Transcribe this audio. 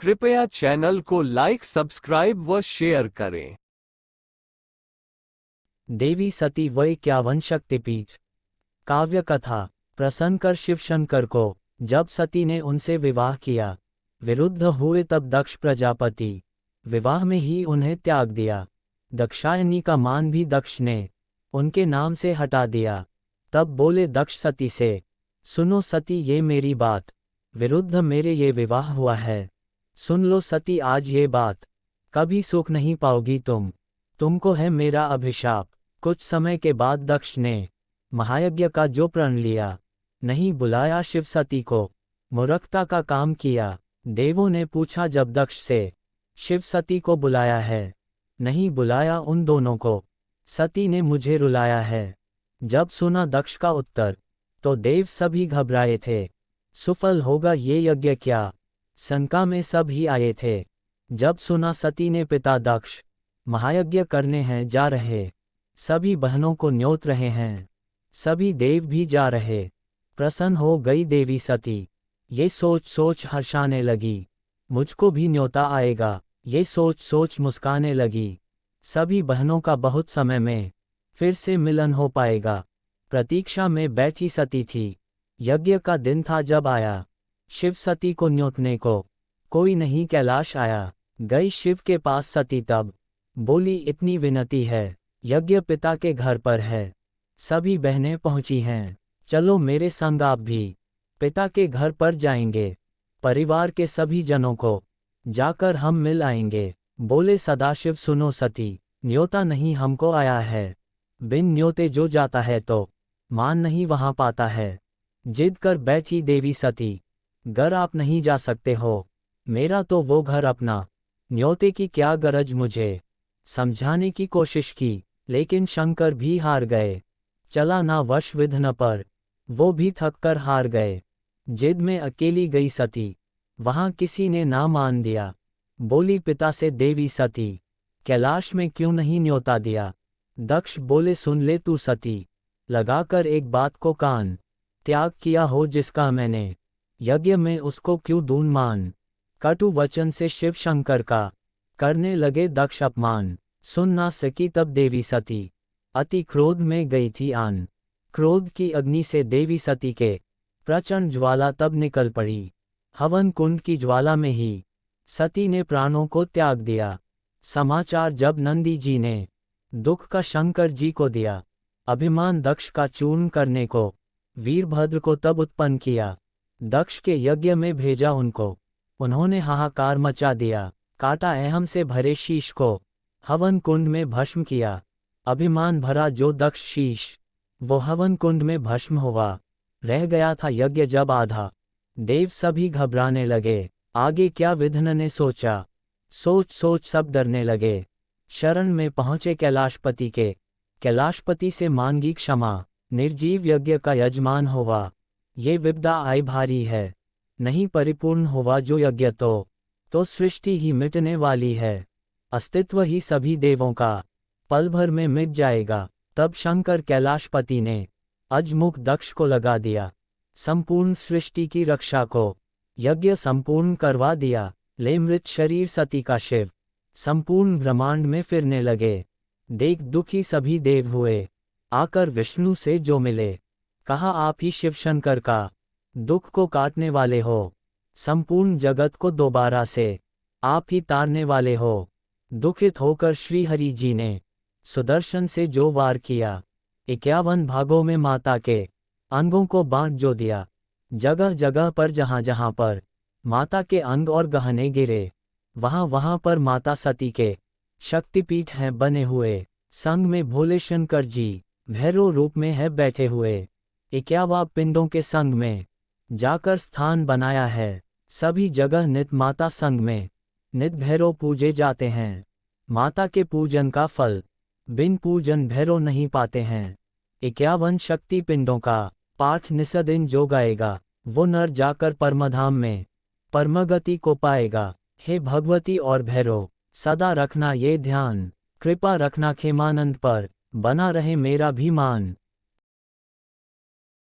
कृपया चैनल को like, subscribe व शेयर करें। देवी सती व 51 शक्तिपीठ। काव्य कथा। प्रसन्न कर शिवशंकर को जब सती ने उनसे विवाह किया, विरुद्ध हुए तब दक्ष प्रजापति विवाह में ही उन्हें त्याग दिया। दक्षायनी का मान भी दक्ष ने उनके नाम से हटा दिया। तब बोले दक्ष सती से, सुनो सती ये मेरी बात, विरुद्ध मेरे ये विवाह हुआ है। सुन लो सती आज ये बात, कभी सुख नहीं पाओगी तुमको है मेरा अभिशाप। कुछ समय के बाद दक्ष ने महायज्ञ का जो प्रण लिया, नहीं बुलाया शिव सती को, मूर्खता का काम किया। देवों ने पूछा जब दक्ष से, शिव सती को बुलाया है, नहीं बुलाया उन दोनों को, सती ने मुझे रुलाया है। जब सुना दक्ष का उत्तर, तो देव सभी घबराए थे। सुफल होगा ये यज्ञ क्या, शंका में सब ही आए थे। जब सुना सती ने पिता दक्ष महायज्ञ करने हैं जा रहे, सभी बहनों को न्योत रहे हैं, सभी देव भी जा रहे, प्रसन्न हो गई देवी सती। ये सोच सोच हर्षाने लगी, मुझको भी न्योता आएगा, ये सोच सोच मुस्काने लगी। सभी बहनों का बहुत समय में फिर से मिलन हो पाएगा। प्रतीक्षा में बैठी सती थी। यज्ञ का दिन था जब आया शिव सती को न्योतने को, कोई नहीं कैलाश आया। गई शिव के पास सती तब बोली इतनी विनती है, यज्ञ पिता के घर पर है, सभी बहनें पहुंची हैं, चलो मेरे संग आप भी पिता के घर पर जाएंगे, परिवार के सभी जनों को जाकर हम मिल आएंगे। बोले सदाशिव सुनो सती, न्योता नहीं हमको आया है, बिन न्योते जो जाता है तो मान नहीं वहां पाता है। जिद कर बैठी देवी सती, घर आप नहीं जा सकते हो, मेरा तो वो घर अपना, न्योते की क्या गरज मुझे। समझाने की कोशिश की, लेकिन शंकर भी हार गए, चला ना वश विधन पर, वो भी थक कर हार गए। जिद में अकेली गई सती, वहां किसी ने ना मान दिया। बोली पिता से देवी सती, कैलाश में क्यों नहीं न्योता दिया। दक्ष बोले सुन ले तू सती, लगाकर एक बात को कान, त्याग किया हो जिसका मैंने, यज्ञ में उसको क्यों दून मान। कटु वचन से शिव शंकर का करने लगे दक्ष अपमान। सुन ना सकी तब देवी सती, अति क्रोध में गई थी आन। क्रोध की अग्नि से देवी सती के प्रचंड ज्वाला तब निकल पड़ी। हवन कुंड की ज्वाला में ही सती ने प्राणों को त्याग दिया। समाचार जब नंदी जी ने दुख का शंकर जी को दिया, अभिमान दक्ष का चूर्ण करने को वीरभद्र को तब उत्पन्न किया। दक्ष के यज्ञ में भेजा उनको, उन्होंने हाहाकार मचा दिया, काटा अहम से भरे शीश को, हवन कुंड में भस्म किया। अभिमान भरा जो दक्ष शीश, वो हवन कुंड में भस्म हुआ। रह गया था यज्ञ जब आधा, देव सभी घबराने लगे, आगे क्या विधन ने सोचा, सोच सोच सब डरने लगे। शरण में पहुंचे कैलाशपति के, कैलाशपति से मांगी क्षमा, निर्जीव यज्ञ का यजमान हुआ। ये विपदा आई भारी है, नहीं परिपूर्ण हुआ जो यज्ञ तो सृष्टि ही मिटने वाली है, अस्तित्व ही सभी देवों का पल भर में मिट जाएगा। तब शंकर कैलाशपति ने अजमुख दक्ष को लगा दिया, संपूर्ण सृष्टि की रक्षा को यज्ञ संपूर्ण करवा दिया। ले मृत शरीर सती का शिव संपूर्ण ब्रह्मांड में फिरने लगे। देख दुखी सभी देव हुए, आकर विष्णु से जो मिले, कहा आप ही शिव शंकर का दुख को काटने वाले हो, संपूर्ण जगत को दोबारा से आप ही तारने वाले हो। दुखित होकर श्री हरि जी ने सुदर्शन से जो वार किया, 51 भागों में माता के अंगों को बांट जो दिया। जगह जगह पर जहां जहां पर माता के अंग और गहने गिरे, वहां वहां पर माता सती के शक्तिपीठ हैं बने हुए। संग में भोले शंकर जी भैरव रूप में है बैठे हुए। 51 पिंडों के संग में जाकर स्थान बनाया है, सभी जगह नित माता संग में नित भैरव पूजे जाते हैं। माता के पूजन का फल बिन पूजन भैरव नहीं पाते हैं। 51 शक्ति पिंडों का पाठ निसदिन जो गाएगा, वो नर जाकर परमधाम में परमगति को पाएगा। हे भगवती और भैरव, सदा रखना ये ध्यान, कृपा रखना खेमानंद पर, बना रहे मेरा भी मान।